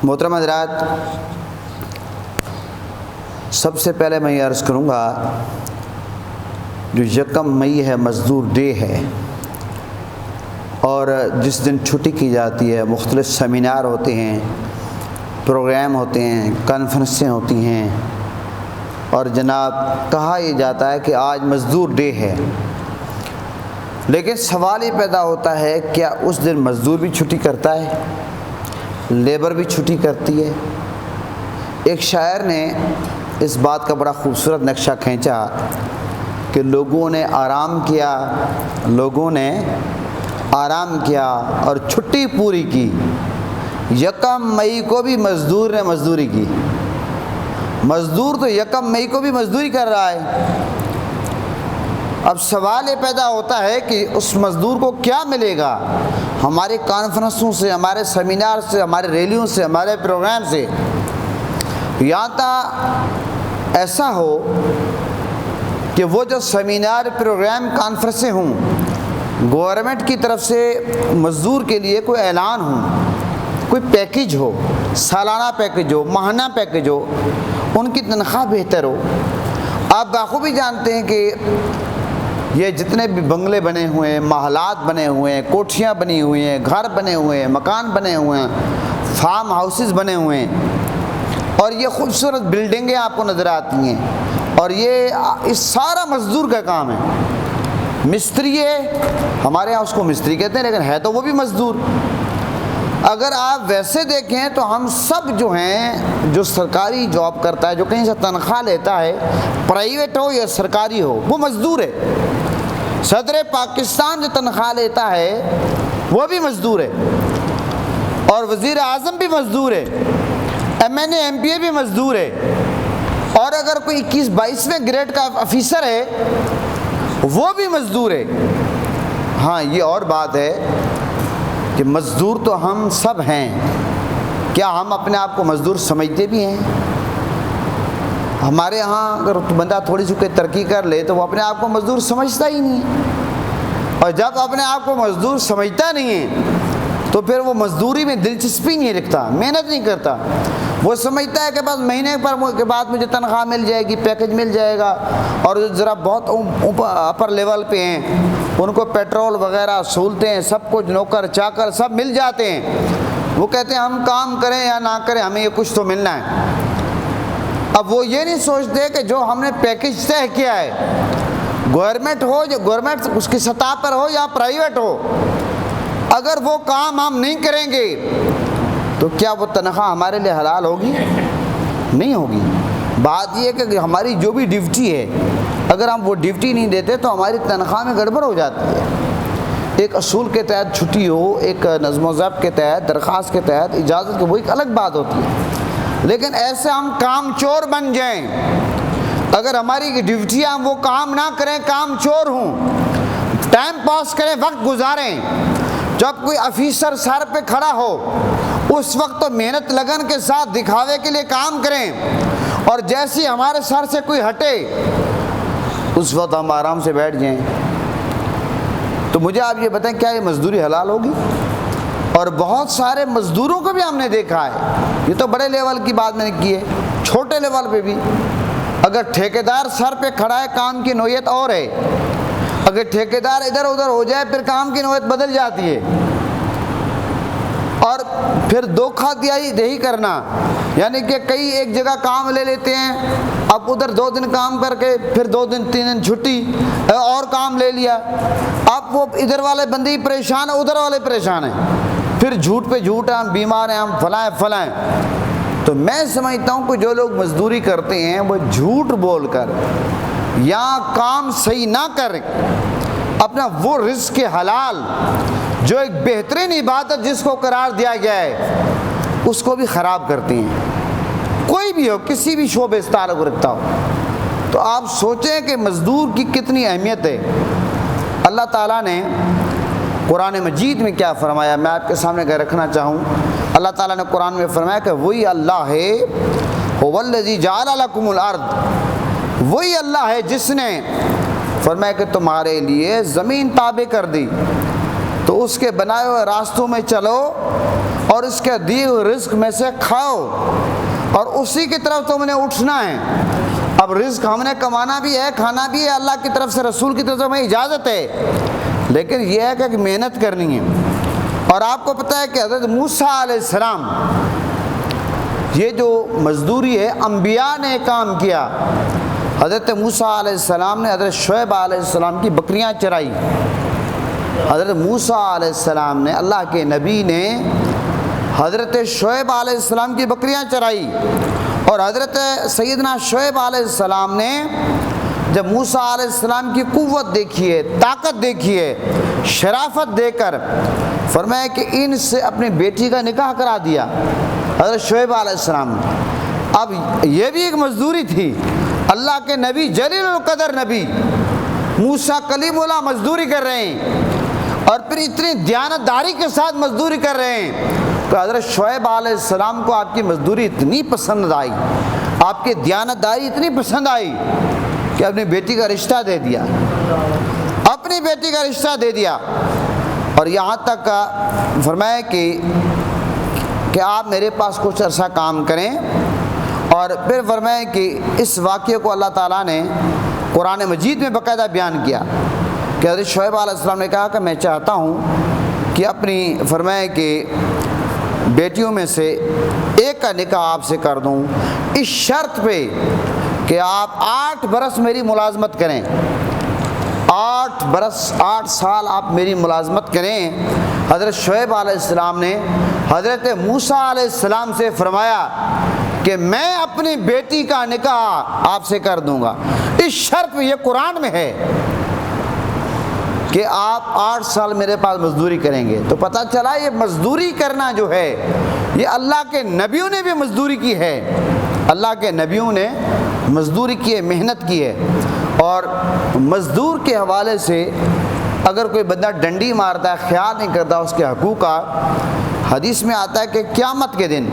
محترم حضرات، سب سے پہلے میں یہ عرض کروں گا، جو 1 مئی ہے مزدور ڈے ہے، اور جس دن چھٹی کی جاتی ہے، مختلف سیمینار ہوتے ہیں، پروگرام ہوتے ہیں، کانفرنسیں ہوتی ہیں، اور جناب کہا یہ جاتا ہے کہ آج مزدور ڈے ہے، لیکن سوال یہ پیدا ہوتا ہے کیا اس دن مزدور بھی چھٹی کرتا ہے، لیبر بھی چھٹی کرتی ہے؟ ایک شاعر نے اس بات کا بڑا خوبصورت نقشہ کھینچا کہ لوگوں نے آرام کیا اور چھٹی پوری کی، 1 مئی کو بھی مزدور نے مزدوری کی۔ مزدور تو 1 مئی کو بھی مزدوری کر رہا ہے۔ اب سوال یہ پیدا ہوتا ہے کہ اس مزدور کو کیا ملے گا؟ ہمارے کانفرنسوں سے، ہمارے سیمینار سے، ہمارے ریلیوں سے، ہمارے پروگرام سے، یا تو ایسا ہو کہ وہ جو سیمینار، پروگرام، کانفرنسیں ہوں، گورنمنٹ کی طرف سے مزدور کے لیے کوئی اعلان ہو، کوئی پیکیج ہو، سالانہ پیکیج ہو، ماہانہ پیکیج ہو، ان کی تنخواہ بہتر ہو۔ آپ بخوبی جانتے ہیں کہ یہ جتنے بھی بنگلے بنے ہوئے ہیں، محلات بنے ہوئے ہیں، کوٹھیاں بنی ہوئی ہیں، گھر بنے ہوئے ہیں، مکان بنے ہوئے ہیں، فارم ہاؤسز بنے ہوئے ہیں، اور یہ خوبصورت بلڈنگیں آپ کو نظر آتی ہیں، اور یہ سارا مزدور کا کام ہے۔ مستری ہے، ہمارے ہاں اس کو مستری کہتے ہیں، لیکن ہے تو وہ بھی مزدور۔ اگر آپ ویسے دیکھیں تو ہم سب جو ہیں، جو سرکاری جاب کرتا ہے، جو کہیں سے تنخواہ لیتا ہے، پرائیویٹ ہو یا سرکاری ہو، وہ مزدور ہے۔ صدر پاکستان جو تنخواہ لیتا ہے وہ بھی مزدور ہے، اور وزیر اعظم بھی مزدور ہے، MNA MPA بھی مزدور ہے، اور اگر کوئی 21-22ویں گریڈ کا افیسر ہے وہ بھی مزدور ہے۔ ہاں، یہ اور بات ہے کہ مزدور تو ہم سب ہیں۔ کیا ہم اپنے آپ کو مزدور سمجھتے بھی ہیں؟ ہمارے ہاں اگر بندہ تھوڑی سی کوئی ترقی کر لے تو وہ اپنے آپ کو مزدور سمجھتا ہی نہیں ہے، اور جب اپنے آپ کو مزدور سمجھتا نہیں ہے تو پھر وہ مزدوری میں دلچسپی نہیں رکھتا، محنت نہیں کرتا۔ وہ سمجھتا ہے کہ بس مہینے کے بعد مجھے تنخواہ مل جائے گی، پیکج مل جائے گا، اور جو ذرا بہت اپر لیول پہ ہیں ان کو پیٹرول وغیرہ سہولتیں، سب کچھ، نوکر چاکر سب مل جاتے ہیں، وہ کہتے ہیں ہم کام کریں یا نہ کریں ہمیں یہ کچھ تو ملنا ہے۔ اب وہ یہ نہیں سوچتے کہ جو ہم نے پیکج طے کیا ہے، گورنمنٹ ہو، جو گورنمنٹ اس کی سطح پر ہو یا پرائیویٹ ہو، اگر وہ کام ہم نہیں کریں گے تو کیا وہ تنخواہ ہمارے لیے حلال ہوگی؟ نہیں ہوگی۔ بات یہ ہے کہ ہماری جو بھی ڈیوٹی ہے، اگر ہم وہ ڈیوٹی نہیں دیتے تو ہماری تنخواہ میں گڑبڑ ہو جاتی ہے۔ ایک اصول کے تحت چھٹی ہو، ایک نظم و ضبط کے تحت، درخواست کے تحت، اجازت کی، وہ ایک الگ بات ہوتی ہے، لیکن ایسے ہم کام چور بن جائیں، اگر ہماری ڈیوٹیاں ہم وہ کام نہ کریں، کام چور ہوں، ٹائم پاس کریں، وقت گزاریں، جب کوئی افیسر سر پہ کھڑا ہو اس وقت تو محنت لگن کے ساتھ دکھاوے کے لیے کام کریں، اور جیسے ہمارے سر سے کوئی ہٹے اس وقت ہم آرام سے بیٹھ جائیں۔ تو مجھے آپ یہ بتائیں کیا یہ مزدوری حلال ہوگی؟ اور بہت سارے مزدوروں کو بھی ہم نے دیکھا ہے، یہ تو بڑے لیول کی بات میں نے کی ہے، چھوٹے لیول پہ بھی اگر ٹھیکیدار سر پہ کھڑا ہے کام کی نوعیت اور ہے، اگر ٹھیکیدار ادھر ادھر ہو جائے پھر کام کی نوعیت بدل جاتی ہے۔ اور پھر دھوکہ دہی کرنا، یعنی کہ کئی ایک جگہ کام لے لیتے ہیں، اب ادھر 2 دن کام کر کے پھر 2 دن 3 دن چھٹی، اور کام لے لیا، اب وہ ادھر والے بندے ہی پریشان ہیں، ادھر والے پریشان ہیں، پھر جھوٹ پہ جھوٹ، ہم بیمار ہیں، ہم فلاں ہیں۔ تو میں سمجھتا ہوں کہ جو لوگ مزدوری کرتے ہیں وہ جھوٹ بول کر یا کام صحیح نہ کر اپنا وہ رزق حلال، جو ایک بہترین عبادت جس کو قرار دیا گیا ہے، اس کو بھی خراب کرتے ہیں۔ کوئی بھی ہو، کسی بھی شعبے سے تعلق رکھتا ہو، تو آپ سوچیں کہ مزدور کی کتنی اہمیت ہے۔ اللہ تعالیٰ نے قرآن مجید میں کیا فرمایا، میں آپ کے سامنے اگر رکھنا چاہوں، اللہ تعالیٰ نے قرآن میں فرمایا کہ وہی اللہ ہے، هو الذی جعل لکم الارض، وہی اللہ ہے جس نے فرمایا کہ تمہارے لیے زمین تابع کر دی، تو اس کے بنائے ہوئے راستوں میں چلو اور اس کے دیے ہوئے رزق میں سے کھاؤ اور اسی کی طرف تم نے اٹھنا ہے۔ اب رزق ہم نے کمانا بھی ہے، کھانا بھی ہے، اللہ کی طرف سے، رسول کی طرف سے ہمیں اجازت ہے، لیکن یہ ہے کہ محنت کرنی ہے۔ اور آپ کو پتہ ہے کہ حضرت موسیٰ علیہ السلام، یہ جو مزدوری ہے انبیاء نے کام کیا۔ حضرت موسیٰ علیہ السلام نے حضرت شعیب علیہ السلام کی بکریاں چرائی۔ حضرت موسیٰ علیہ السلام نے، اللہ کے نبی نے حضرت شعیب علیہ السلام کی بکریاں چرائی، اور حضرت سیدنا شعیب علیہ السلام نے جب موسیٰ علیہ السلام کی قوت دیکھی ہے، طاقت دیکھی ہے، شرافت دے کر فرمایا کہ ان سے اپنی بیٹی کا نکاح کرا دیا حضرت شعیب علیہ السلام نے۔ اب یہ بھی ایک مزدوری تھی، اللہ کے نبی، جلیل القدر نبی موسیٰ کلیم اللہ مزدوری کر رہے ہیں، اور پھر اتنی دیانتداری کے ساتھ مزدوری کر رہے ہیں کہ حضرت شعیب علیہ السلام کو آپ کی مزدوری اتنی پسند آئی، آپ کی دیانتداری اتنی پسند آئی کہ اپنی بیٹی کا رشتہ دے دیا، اپنی بیٹی کا رشتہ دے دیا، اور یہاں تک فرمایا کہ آپ میرے پاس کچھ عرصہ کام کریں۔ اور پھر فرمایا کہ اس واقعے کو اللہ تعالیٰ نے قرآن مجید میں باقاعدہ بیان کیا کہ حضرت شعیب علیہ السلام نے کہا کہ میں چاہتا ہوں کہ اپنی فرمایا کہ بیٹیوں میں سے ایک کا نکاح آپ سے کر دوں، اس شرط پہ کہ آپ 8 برس میری ملازمت کریں، 8 برس 8 سال آپ میری ملازمت کریں۔ حضرت شعیب علیہ السلام نے حضرت موسیٰ علیہ السلام سے فرمایا کہ میں اپنی بیٹی کا نکاح آپ سے کر دوں گا، اس شرط میں، یہ قرآن میں ہے کہ آپ 8 سال میرے پاس مزدوری کریں گے۔ تو پتہ چلا یہ مزدوری کرنا جو ہے یہ اللہ کے نبیوں نے بھی مزدوری کی ہے، اللہ کے نبیوں نے مزدوری کی ہے، محنت کی ہے۔ اور مزدور کے حوالے سے اگر کوئی بندہ ڈنڈی مارتا ہے، خیال نہیں کرتا اس کے حقوق کا، حدیث میں آتا ہے کہ قیامت کے دن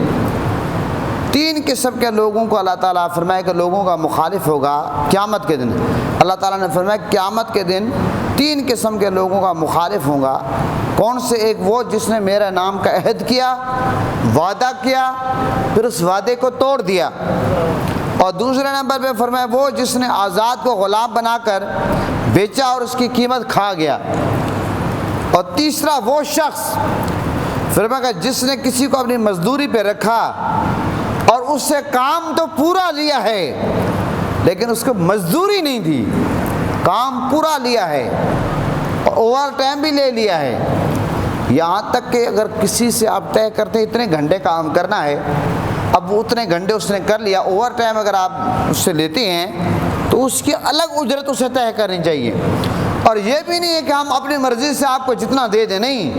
3 قسم کے لوگوں کو اللہ تعالیٰ فرمایا کہ لوگوں کا مخالف ہوگا قیامت کے دن۔ اللہ تعالیٰ نے فرمایا قیامت کے دن 3 قسم کے لوگوں کا مخالف ہوگا۔ کون سے؟ ایک وہ جس نے میرے نام کا عہد کیا، وعدہ کیا، پھر اس وعدے کو توڑ دیا، اور دوسرے نمبر پہ فرمایا وہ جس نے آزاد کو غلام بنا کر بیچا اور اس کی قیمت کھا گیا، اور تیسرا وہ شخص فرمایا کہ جس نے کسی کو اپنی مزدوری پہ رکھا اور اس سے کام تو پورا لیا ہے لیکن اس کو مزدوری نہیں دی، کام پورا لیا ہے اور اوور ٹائم بھی لے لیا ہے، یہاں تک کہ اگر کسی سے آپ طے کرتے اتنے گھنٹے کام کرنا ہے، اب وہ اتنے گھنٹے اس نے کر لیا، اوور ٹائم اگر آپ اس سے لیتے ہیں تو اس کی الگ اجرت اسے طے کرنی چاہیے۔ اور یہ بھی نہیں ہے کہ ہم اپنی مرضی سے آپ کو جتنا دے دیں، نہیں،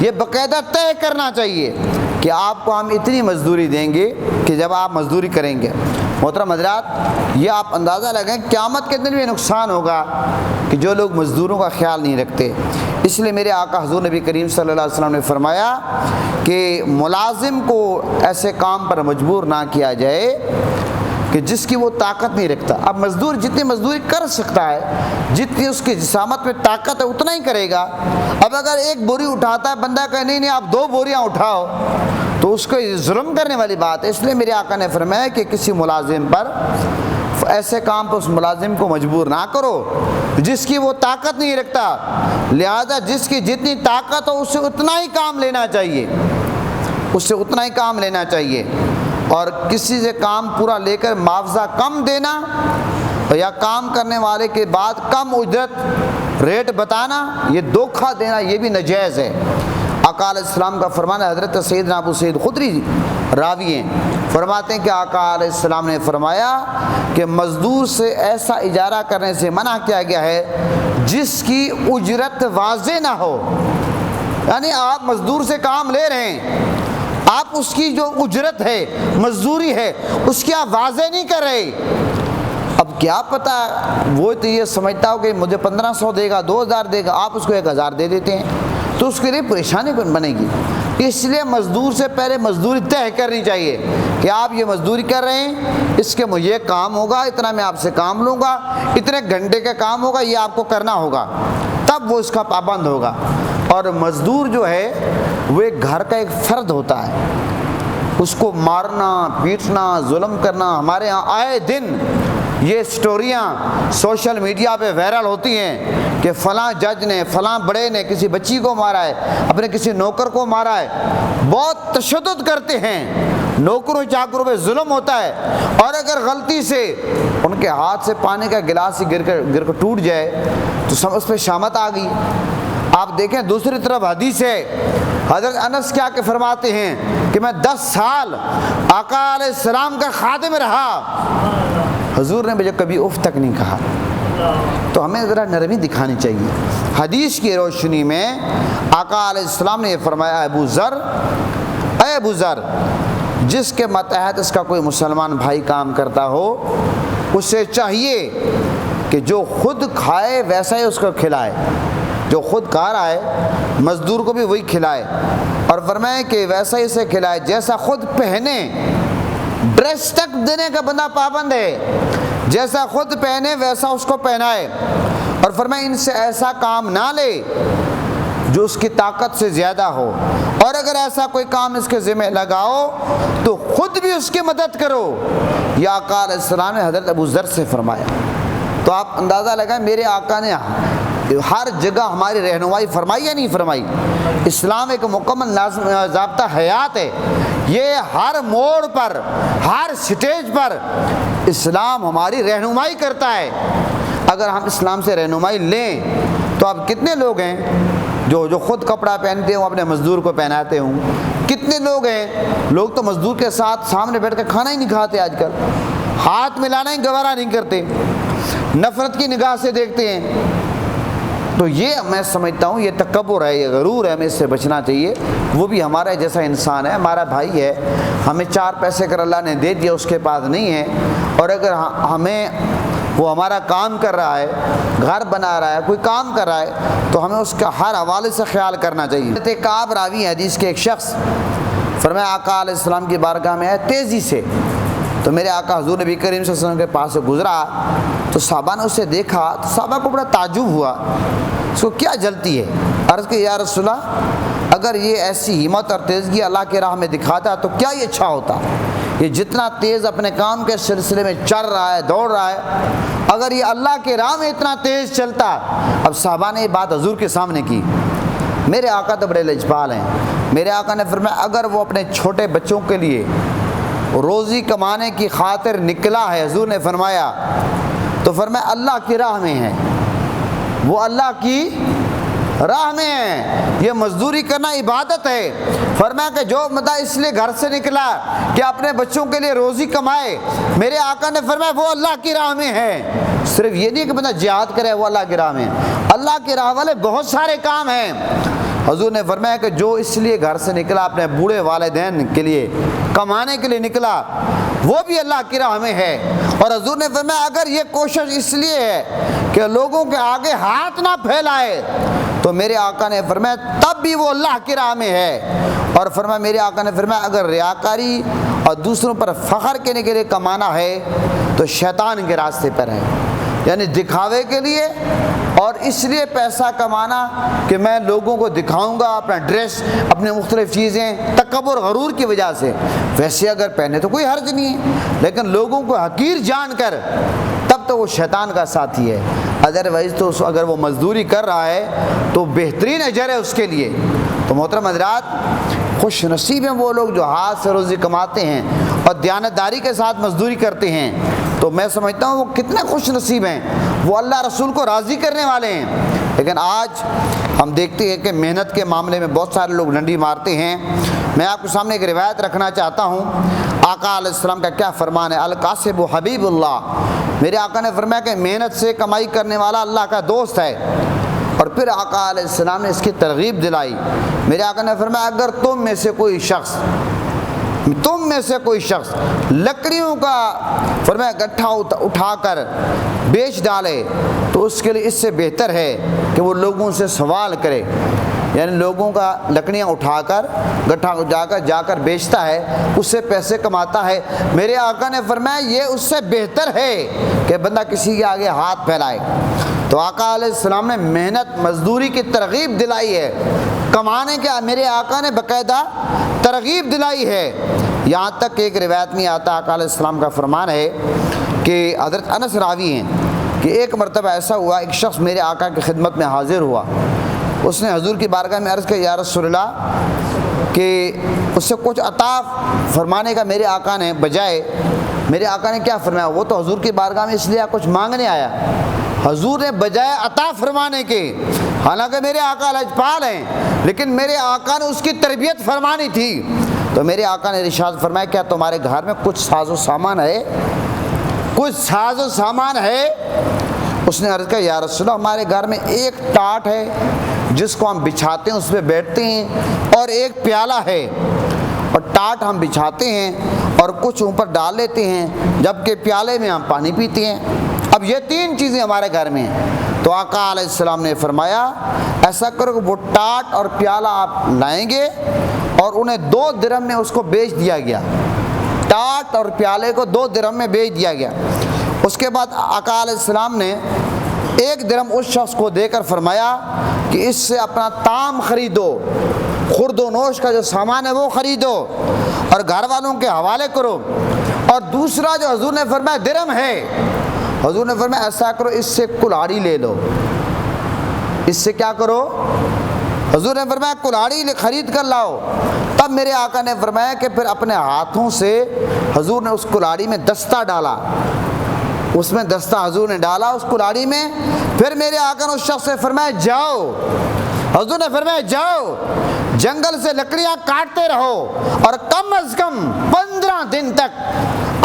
یہ باقاعدہ طے کرنا چاہیے کہ آپ کو ہم اتنی مزدوری دیں گے کہ جب آپ مزدوری کریں گے۔ محترم حضرات، یہ آپ اندازہ لگائیں قیامت کے دن بھی نقصان ہوگا کہ جو لوگ مزدوروں کا خیال نہیں رکھتے۔ اس لیے میرے آقا حضور نبی کریم صلی اللہ علیہ وسلم نے فرمایا کہ ملازم کو ایسے کام پر مجبور نہ کیا جائے کہ جس کی وہ طاقت نہیں رکھتا۔ اب مزدور جتنی مزدوری کر سکتا ہے، جتنی اس کی جسامت میں طاقت ہے اتنا ہی کرے گا۔ اب اگر 1 بوری اٹھاتا ہے، بندہ کہے نہیں آپ 2 بوریاں اٹھاؤ، تو اس کو ظلم کرنے والی بات ہے۔ اس لیے میرے آقا نے فرمایا کہ کسی ملازم پر ایسے کام پر اس ملازم کو مجبور نہ کرو جس کی وہ طاقت نہیں رکھتا، لہذا جس کی جتنی طاقت ہو اس سے اتنا ہی کام لینا چاہیے، اس سے اتنا ہی کام لینا چاہیے۔ اور کسی سے کام پورا لے کر معاوضہ کم دینا یا کام کرنے والے کے بعد کم اجرت ریٹ بتانا، یہ دھوکہ دینا، یہ بھی ناجائز ہے۔ آقا علیہ السلام کا فرمانا، حضرت سیدنا ابو سعید خدری راوی ہیں، فرماتے ہیں کہ آقا علیہ السلام نے فرمایا کہ مزدور سے ایسا اجارہ کرنے سے منع کیا گیا ہے جس کی اجرت واضح نہ ہو۔ یعنی آپ مزدور سے کام لے رہے ہیں، آپ اس کی جو اجرت ہے، مزدوری ہے، اس کی آپ واضح نہیں کر رہے۔ اب کیا پتہ وہ تو یہ سمجھتا ہو کہ مجھے 1500 دے گا، 2000 دے گا، آپ اس کو 1000 دے دیتے ہیں، تو اس کے لیے پریشانی بنے گی۔ اس لیے مزدور سے پہلے مزدوری طے کرنی چاہیے کہ آپ یہ مزدوری کر رہے ہیں، اس کے یہ کام ہوگا، اتنا میں آپ سے کام لوں گا، اتنے گھنٹے کا کام ہوگا، یہ آپ کو کرنا ہوگا، تب وہ اس کا پابند ہوگا۔ اور مزدور جو ہے وہ ایک گھر کا ایک فرد ہوتا ہے، اس کو مارنا پیٹنا ظلم کرنا، ہمارے ہاں آئے دن یہ سٹوریاں سوشل میڈیا پہ وائرل ہوتی ہیں کہ فلاں جج نے فلاں بڑے نے کسی بچی کو مارا ہے، اپنے کسی نوکر کو مارا ہے، بہت تشدد کرتے ہیں، نوکروں چاکروں پہ ظلم ہوتا ہے، اور اگر غلطی سے ان کے ہاتھ سے پانی کا گلاس ہی گر کر ٹوٹ جائے تو اس پہ شامت آ گئی۔ آپ دیکھیں دوسری طرف حدیث ہے، حضرت انس کیا کہ فرماتے ہیں کہ میں 10 سال آقا علیہ السلام کا خادم رہا، حضور نے مجھے کبھی اف تک نہیں کہا۔ تو ہمیں ذرا نرمی دکھانی چاہیے۔ حدیث کی روشنی میں آقا علیہ السلام نے یہ فرمایا، اے ابو ذر، جس کے ماتحت اس کا کوئی مسلمان بھائی کام کرتا ہو، اسے چاہیے کہ جو خود کھائے ویسا ہی اس کو کھلائے، جو خود کھا رہا ہے مزدور کو بھی وہی کھلائے، اور فرمائے کہ ویسا ہی اسے کھلائے جیسا خود پہنے، ڈریس تک دینے کا بندہ پابند ہے، جیسا خود پہنے ویسا اس کو پہنائے، اور فرمائے ان سے ایسا کام نہ لے جو اس کی طاقت سے زیادہ ہو، اور اگر ایسا کوئی کام اس کے ذمہ لگاؤ تو خود بھی اس کی مدد کرو۔ یہ آقا علیہ السلام نے حضرت ابو ذر سے فرمایا۔ تو آپ اندازہ لگائیں میرے آقا نے ہر جگہ ہماری رہنمائی فرمائی یا نہیں فرمائی؟ اسلام ایک مکمل ضابطہ حیات ہے، یہ ہر موڑ پر ہر سٹیج پر اسلام ہماری رہنمائی کرتا ہے۔ اگر ہم اسلام سے رہنمائی لیں تو اب کتنے لوگ ہیں جو خود کپڑا پہنتے ہوں اپنے مزدور کو پہناتے ہوں؟ کتنے لوگ ہیں، لوگ تو مزدور کے ساتھ سامنے بیٹھ کے کھانا ہی نہیں کھاتے، آج کل ہاتھ ملانا ہی گوارا نہیں کرتے، نفرت کی نگاہ سے دیکھتے ہیں۔ تو یہ میں سمجھتا ہوں یہ تکبر ہے، یہ غرور ہے، ہمیں اس سے بچنا چاہیے۔ وہ بھی ہمارا جیسا انسان ہے، ہمارا بھائی ہے، ہمیں 4 پیسے اگر اللہ نے دے دیا اس کے پاس نہیں ہے، اور اگر ہمیں وہ ہمارا کام کر رہا ہے، گھر بنا رہا ہے، کوئی کام کر رہا ہے، تو ہمیں اس کا ہر حوالے سے خیال کرنا چاہیے۔ کعب راوی حدیث کے ایک شخص فرمایا آقا علیہ السلام کی بارگاہ میں آئے تیزی سے، تو میرے آقا حضور نبی کریم صلی اللہ علیہ وسلم کے پاس سے گزرا تو صحابہ نے اسے دیکھا، تو صحابہ کو بڑا تعجب ہوا، اس کو کیا جلتی ہے؟ عرض کہ یا رسول اللہ، اگر یہ ایسی ہمت اور تیزگی اللہ کے راہ میں دکھاتا تو کیا یہ اچھا ہوتا؟ یہ جتنا تیز اپنے کام کے سلسلے میں چل رہا ہے، دوڑ رہا ہے، اگر یہ اللہ کے راہ میں اتنا تیز چلتا۔ اب صحابہ نے یہ بات حضور کے سامنے کی۔ میرے آقا تو بڑے لجپال ہیں، میرے آقا نے فرمایا اگر وہ اپنے چھوٹے بچوں کے لیے روزی کمانے کی خاطر نکلا ہے، حضور نے فرمایا، تو فرمایا اللہ کی راہ میں ہے، وہ اللہ کی راہ میں ہے، یہ مزدوری کرنا عبادت ہے۔ فرمایا کہ جو بندہ اس لیے گھر سے نکلا کہ اپنے بچوں کے لیے روزی کمائے، میرے آقا نے فرمایا وہ اللہ کی راہ میں ہے۔ صرف یہ نہیں کہ بندہ جہاد کرے، وہ اللہ کی راہ میں، اللہ کی راہ والے بہت سارے کام ہیں۔ حضور نے فرمایا کہ جو اس لیے گھر سے نکلا اپنے بوڑھے والدین کے لیے کمانے کے لیے نکلا، وہ بھی اللہ کی راہ میں ہے۔ اور حضور نے فرمایا اگر یہ کوشش اس لیے ہے کہ لوگوں کے آگے ہاتھ نہ پھیلائے، تو میرے آقا نے فرمایا تب بھی وہ اللہ کی راہ میں ہے۔ اور فرمایا میرے آقا نے فرمایا اگر ریاکاری اور دوسروں پر فخر کرنے کے لیے کمانا ہے تو شیطان کے راستے پر ہے، یعنی دکھاوے کے لیے اور اس لیے پیسہ کمانا کہ میں لوگوں کو دکھاؤں گا اپنا ڈریس، اپنے مختلف چیزیں، تکبر غرور کی وجہ سے۔ ویسے اگر پہنے تو کوئی حرج نہیں ہے، لیکن لوگوں کو حقیر جان کر تب تو وہ شیطان کا ساتھی ہے۔ ادروائز تو اگر وہ مزدوری کر رہا ہے تو بہترین اجر ہے اس کے لیے۔ تو محترم حضرات، خوش نصیب ہیں وہ لوگ جو ہاتھ سے روزی کماتے ہیں اور دیانتداری کے ساتھ مزدوری کرتے ہیں۔ تو میں سمجھتا ہوں وہ کتنے خوش نصیب ہیں، وہ اللہ رسول کو راضی کرنے والے ہیں۔ لیکن آج ہم دیکھتے ہیں کہ محنت کے معاملے میں بہت سارے لوگ ڈنڈی مارتے ہیں۔ میں آپ کے سامنے ایک روایت رکھنا چاہتا ہوں، آقا علیہ السلام کا کیا فرمان ہے، الکاسب حبیب اللہ۔ میرے آقا نے فرمایا کہ محنت سے کمائی کرنے والا اللہ کا دوست ہے، اور پھر آقا علیہ السلام نے اس کی ترغیب دلائی۔ میرے آقا نے فرمایا اگر تم میں سے کوئی شخص لکڑیوں کا فرمایا گٹھا اٹھا کر بیچ ڈالے تو اس کے لیے اس سے بہتر ہے کہ وہ لوگوں سے سوال کرے، یعنی لوگوں کا لکڑیاں اٹھا کر گٹھا جا کر بیچتا ہے، اس سے پیسے کماتا ہے۔ میرے آقا نے فرمایا یہ اس سے بہتر ہے کہ بندہ کسی کے آگے ہاتھ پھیلائے۔ تو آقا علیہ السلام نے محنت مزدوری کی ترغیب دلائی ہے، کمانے کے میرے آقا نے باقاعدہ ترغیب دلائی ہے۔ یہاں تک کہ ایک روایت میں آتا آقا علیہ السلام کا فرمان ہے کہ حضرت انس راوی ہیں کہ ایک مرتبہ ایسا ہوا، ایک شخص میرے آقا کی خدمت میں حاضر ہوا، اس نے حضور کی بارگاہ میں عرض کیا یا رسول اللہ کہ اس سے کچھ عطا فرمانے کا میرے آقا نے بجائے، میرے آقا نے کیا فرمایا؟ وہ تو حضور کی بارگاہ میں اس لیے کچھ مانگنے آیا، حضور نے بجائے عطا فرمانے کے، حالانکہ میرے آقا لجپال ہیں لیکن میرے آقا نے اس کی تربیت فرمانی تھی، تو میرے آقا نے ارشاد فرمایا کیا تمہارے گھر میں کچھ ساز و سامان ہے؟ کچھ ساز و سامان ہے؟ اس نے عرض کیا یا رسول اللہ ہمارے گھر میں ایک ٹاٹ ہے جس کو ہم بچھاتے ہیں، اس پہ بیٹھتے ہیں، اور ایک پیالہ ہے، اور ٹاٹ ہم بچھاتے ہیں اور کچھ اوپر ڈال لیتے ہیں، جبکہ پیالے میں ہم پانی پیتے ہیں۔ اب یہ تین چیزیں ہمارے گھر میں ہیں۔ تو آقا علیہ السلام نے فرمایا ایسا کرو کہ وہ ٹاٹ اور پیالہ آپ لائیں گے، اور انہیں 2 درہم میں اس کو بیچ دیا گیا، ٹاٹ اور پیالے کو 2 درہم میں بیچ دیا گیا۔ اس کے بعد آقا علیہ السلام نے 1 درہم اس شخص کو دے کر فرمایا کہ اس سے اپنا طعام خریدو، خورد و نوش کا جو سامان ہے وہ خریدو اور گھر والوں کے حوالے کرو۔ اور دوسرا جو حضور نے فرمایا درہم ہے، حضور نے فرمایا ایسا کرو اس سے کلاڑی لے لو، اس سے کیا کرو؟ حضور نے فرمایا کلاڑی خرید کر لاؤ۔ تب میرے آقا نے فرمایا کہ پھر اپنے ہاتھوں سے حضور نے اس کلاڑی میں دستہ ڈالا، اس میں دستہ حضور نے ڈالا اس کلاڑی میں، پھر میرے آقا نے اس شخص سے فرمایا جاؤ، حضور نے فرمایا جاؤ جنگل سے لکڑیاں کاٹتے رہو اور کم از کم 15 دن تک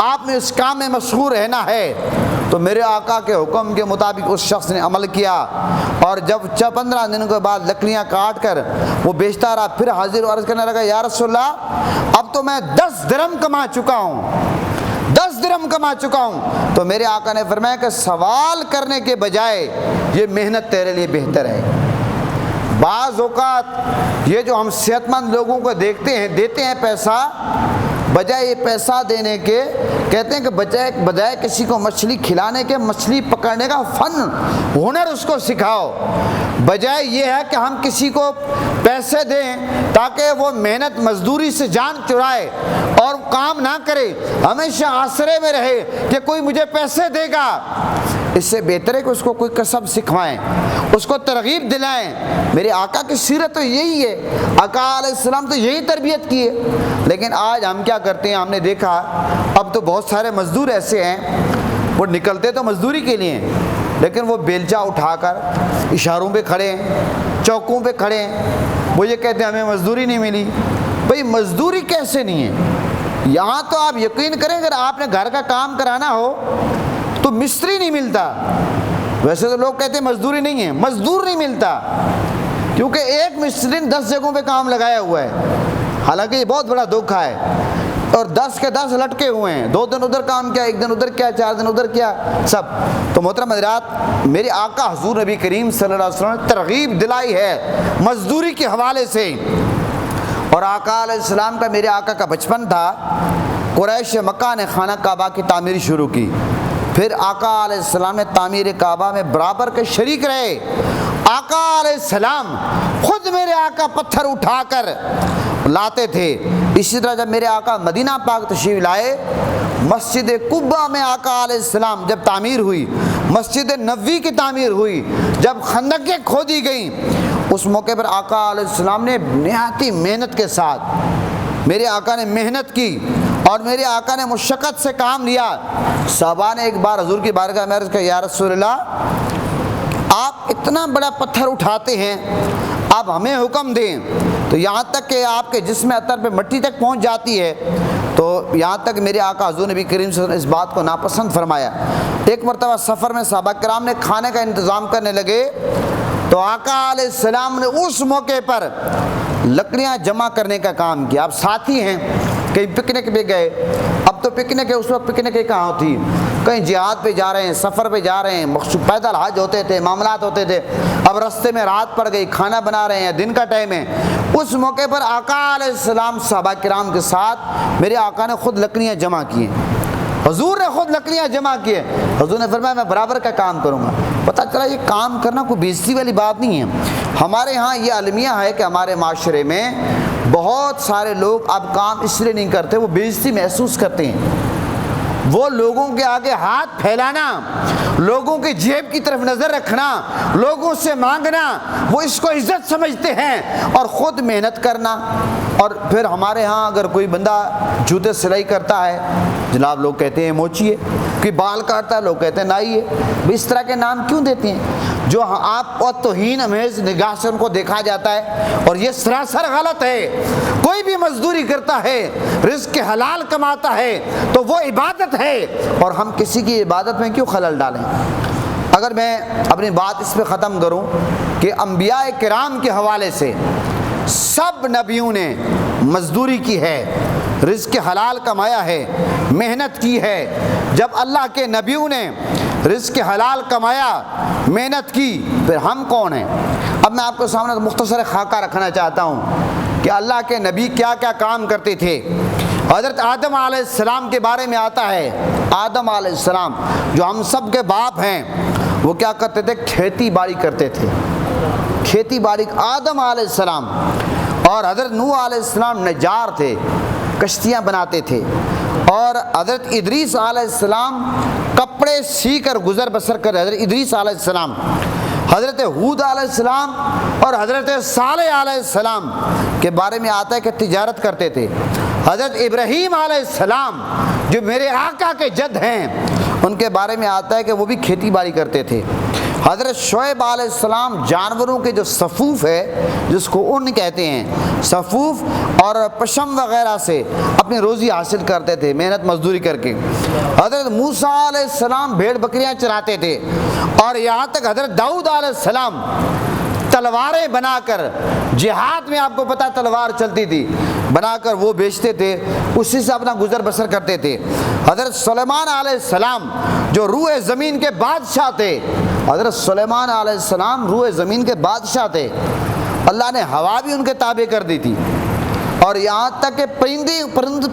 آپ نے اس کام میں مشغول رہنا ہے۔ تو میرے آقا کے حکم کے مطابق اس شخص نے عمل کیا، اور جب 15 دنوں کے بعد لکڑیاں کاٹ کر وہ بیچتا رہا، پھر حاضر عرض کرنے لگا یا رسول اللہ اب تو میں 10 درہم کما چکا ہوں، 10 درہم کما چکا ہوں۔ تو میرے آقا نے فرمایا کہ سوال کرنے کے بجائے یہ محنت تیرے لیے بہتر ہے۔ بعض اوقات یہ جو ہم صحت مند لوگوں کو دیکھتے ہیں دیتے ہیں پیسہ، بجائے یہ پیسہ دینے کے کہتے ہیں کہ بجائے کسی کو مچھلی کھلانے کے مچھلی پکڑنے کا فن ہنر اس کو سکھاؤ، بجائے یہ ہے کہ ہم کسی کو پیسے دیں تاکہ وہ محنت مزدوری سے جان چرائے اور کام نہ کرے، ہمیشہ آسرے میں رہے کہ کوئی مجھے پیسے دے گا۔ اس سے بہتر ہے کہ اس کو کوئی کسب سکھوائیں، اس کو ترغیب دلائیں۔ میرے آقا کی سیرت تو یہی ہے، آقا علیہ السلام تو یہی تربیت کی ہے۔ لیکن آج ہم کیا کرتے ہیں، ہم نے دیکھا اب تو بہت سارے مزدور ایسے ہیں وہ نکلتے تو مزدوری کے لیے ہیں، لیکن وہ بیلچہ اٹھا کر اشاروں پہ کھڑے ہیں، چوکوں پہ کھڑے ہیں، وہ یہ کہتے ہیں ہمیں مزدوری نہیں ملی۔ بھئی مزدوری کیسے نہیں ہے؟ یہاں تو آپ یقین کریں اگر آپ نے گھر کا کام کرانا ہو تو مستری نہیں ملتا، ویسے تو لوگ کہتے ہیں مزدوری نہیں ہے، مزدور نہیں ملتا، کیونکہ ایک مستری نے 10 جگہوں پہ کام لگایا ہوا ہے، حالانکہ یہ بہت بڑا دھوکہ ہے، اور 10 کے 10 لٹکے ہوئے ہیں، 2 دن ادھر کام کیا، 1 دن ادھر کیا، 4 دن ادھر کیا، سب۔ تو محترم حضرات، میرے آقا حضور نبی کریم صلی اللہ علیہ وسلم نے ترغیب دلائی ہے مزدوری کے حوالے سے۔ اور آقا علیہ السلام کا، میرے آقا کا بچپن تھا، قریش مکہ نے خانہ کعبہ کی تعمیر شروع کی، پھر آقا علیہ السلام نے تعمیر کعبہ میں برابر کے شریک رہے۔ آقا علیہ السلام خود میرے آقا پتھر اٹھا کر لاتے تھے۔ اسی طرح جب میرے آقا مدینہ پاک تشریف لائے، مسجد قباء میں آقا علیہ السلام جب تعمیر ہوئی، مسجد نبوی کی تعمیر ہوئی، جب خندقیں کھودی گئیں، اس موقع پر آقا علیہ السلام نے نہایت محنت کے ساتھ، میرے آقا نے محنت کی اور میرے آقا نے مشقت سے کام لیا۔ صحابہ نے ایک بار حضور کی بارگاہ میں عرض کیا یا رسول اللہ آپ اتنا بڑا پتھر اٹھاتے ہیں، آپ ہمیں حکم دیں، تو یہاں تک کہ آپ کے جسم اطہر پہ مٹی تک پہنچ جاتی ہے، تو یہاں تک میرے آقا حضور نبی کریم صلی اللہ علیہ وسلم نے اس بات کو ناپسند فرمایا۔ ایک مرتبہ سفر میں صحابہ کرام نے کھانے کا انتظام کرنے لگے، تو آقا علیہ السلام نے اس موقع پر لکڑیاں جمع کرنے کا کام کیا۔ اب ساتھی ہیں، کہیں پکنک پہ گئے، اب تو پکنک ہے، اس وقت پکنک کہاں ہوتی، کہیں جہاد پہ جا رہے ہیں، سفر پہ جا رہے ہیں، پیدل حج ہوتے تھے، معاملات ہوتے تھے، اب رستے میں رات پڑ گئی، کھانا بنا رہے ہیں، دن کا ٹائم ہے، اس موقع پر آقا علیہ السلام صحابہ کرام کے ساتھ میرے آقا نے خود لکڑیاں جمع کی ہیں، حضور نے خود لکڑیاں جمع کی ہیں۔ حضور نے فرمایا میں برابر کا کام کروں گا، پتہ چلا یہ کام کرنا کوئی بےعزتی والی بات نہیں ہے۔ ہمارے ہاں یہ المیہ ہے کہ ہمارے معاشرے میں بہت سارے لوگ اب کام اس لیے نہیں کرتے، وہ بےعزتی محسوس کرتے ہیں۔ وہ لوگوں کے آگے ہاتھ پھیلانا، لوگوں کی جیب کی طرف نظر رکھنا، لوگوں سے مانگنا، وہ اس کو عزت سمجھتے ہیں، اور خود محنت کرنا۔ اور پھر ہمارے ہاں اگر کوئی بندہ جوتے سلائی کرتا ہے، جناب لوگ کہتے ہیں موچی ہے، کوئی بال کاٹتا ہے لوگ کہتے ہیں نائی ہے۔ اس طرح کے نام کیوں دیتے ہیں جو آپ اور توہین امیز نگاہ سے ان کو دیکھا جاتا ہے؟ اور یہ سراسر غلط ہے۔ کوئی بھی مزدوری کرتا ہے، رزق حلال کماتا ہے تو وہ عبادت ہے، اور ہم کسی کی عبادت میں کیوں خلل ڈالیں؟ اگر میں اپنی بات اس پہ ختم کروں کہ انبیاء کرام کے حوالے سے سب نبیوں نے مزدوری کی ہے، رزق حلال کمایا ہے، محنت کی ہے۔ جب اللہ کے نبیوں نے رزق حلال کمایا، محنت کی، پھر ہم کون ہیں؟ اب میں آپ کو سامنے مختصر خاکہ رکھنا چاہتا ہوں کہ اللہ کے نبی کیا کیا کام کرتے تھے۔ حضرت آدم علیہ السلام کے بارے میں آتا ہے، آدم علیہ السلام جو ہم سب کے باپ ہیں، وہ کیا کرتے تھے؟ کھیتی باڑی کرتے تھے، کھیتی باڑی۔ آدم علیہ السلام اور حضرت نوح علیہ السلام نجار تھے، کشتیاں بناتے تھے، اور حضرت ادریس علیہ السلام کپڑے سی کر گزر بسر کر۔ حضرت ادریس علیہ السلام، حضرت ہود علیہ السلام اور حضرت صالح علیہ السلام کے بارے میں آتا ہے کہ تجارت کرتے تھے۔ حضرت ابراہیم علیہ السلام جو میرے آقا کے جد ہیں، ان کے بارے میں آتا ہے کہ وہ بھی کھیتی باڑی کرتے تھے۔ حضرت شعیب علیہ السلام جانوروں کے جو صفوف ہے، جس کو اون کہتے ہیں، صفوف اور پشم وغیرہ سے اپنی روزی حاصل کرتے تھے، محنت مزدوری کر کے۔ حضرت موسیٰ علیہ السلام بھیڑ بکریاں چراتے تھے، اور یہاں تک حضرت داؤد علیہ السلام تلواریں بنا کر، جہاد میں آپ کو پتہ تلوار چلتی تھی، بنا کر وہ بیچتے تھے، اسی سے اپنا گزر بسر کرتے تھے۔ حضرت سلیمان علیہ السلام جو روئے زمین کے بادشاہ تھے، حضرت سلیمان علیہ السلام روئے زمین کے بادشاہ تھے، اللہ نے ہوا بھی ان کے تابع کر دی تھی، اور یہاں تک کہ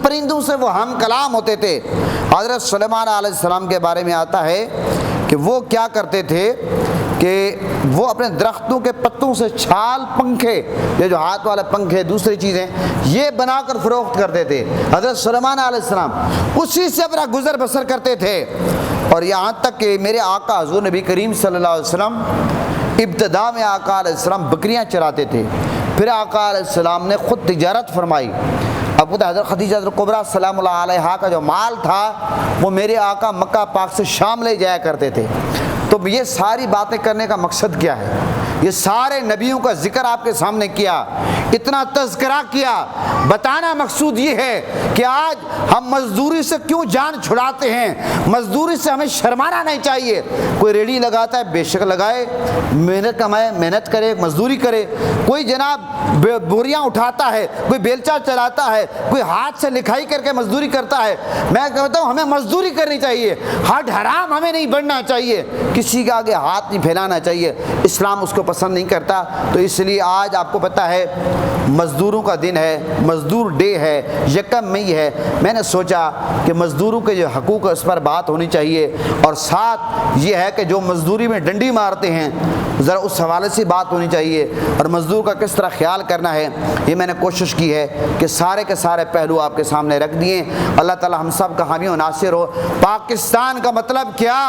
پرندوں سے وہ ہم کلام ہوتے تھے۔ حضرت سلیمان علیہ السلام کے بارے میں آتا ہے کہ وہ کیا کرتے تھے کہ وہ اپنے درختوں کے پتوں سے چھال، پنکھے، یہ جو ہاتھ والے پنکھے، دوسری چیزیں، یہ بنا کر فروخت کرتے تھے۔ حضرت سلیمان علیہ السلام اسی سے اپنا گزر بسر کرتے تھے، اور یہاں تک کہ میرے آقا حضور نبی کریم صلی اللہ علیہ وسلم ابتدا میں آقا علیہ السلام بکریاں چراتے تھے، پھر آقا علیہ السلام نے خود تجارت فرمائی۔ اب حضرت خدیجہ کبریٰ سلام اللہ علیہا کا جو مال تھا وہ میرے آقا مکہ پاک سے شام لے جایا کرتے تھے۔ تو یہ ساری باتیں کرنے کا مقصد کیا ہے؟ یہ سارے نبیوں کا ذکر آپ کے سامنے کیا، اتنا تذکرہ کیا، بتانا مقصود یہ ہے کہ آج ہم مزدوری سے کیوں جان چھڑاتے ہیں۔ مزدوری سے ہمیں شرمانا نہیں چاہیے۔ کوئی ریڑھی لگاتا ہے، بے شک لگائے، محنت کمائے، محنت کرے، مزدوری کرے۔ کوئی جناب بوریاں اٹھاتا ہے، کوئی بیلچہ چلاتا ہے، کوئی ہاتھ سے لکھائی کر کے مزدوری کرتا ہے۔ میں کہتا ہوں ہمیں مزدوری کرنی چاہیے، ہٹ حرام ہمیں نہیں بڑھنا چاہیے، کسی کے آگے ہاتھ نہیں پھیلانا چاہیے، اسلام اس کو پسند نہیں کرتا۔ تو اس لیے آج آپ کو پتہ ہے مزدوروں کا دن ہے، مزدور ڈے ہے، یکم مئی ہے۔ میں نے سوچا کہ مزدوروں کے جو حقوق ہے اس پر بات ہونی چاہیے، اور ساتھ یہ ہے کہ جو مزدوری میں ڈنڈی مارتے ہیں ذرا اس حوالے سے بات ہونی چاہیے، اور مزدور کا کس طرح خیال کرنا ہے، یہ میں نے کوشش کی ہے کہ سارے کے سارے پہلو آپ کے سامنے رکھ دیے۔ اللہ تعالی ہم سب کا حامی و ناصر ہو۔ پاکستان کا مطلب کیا؟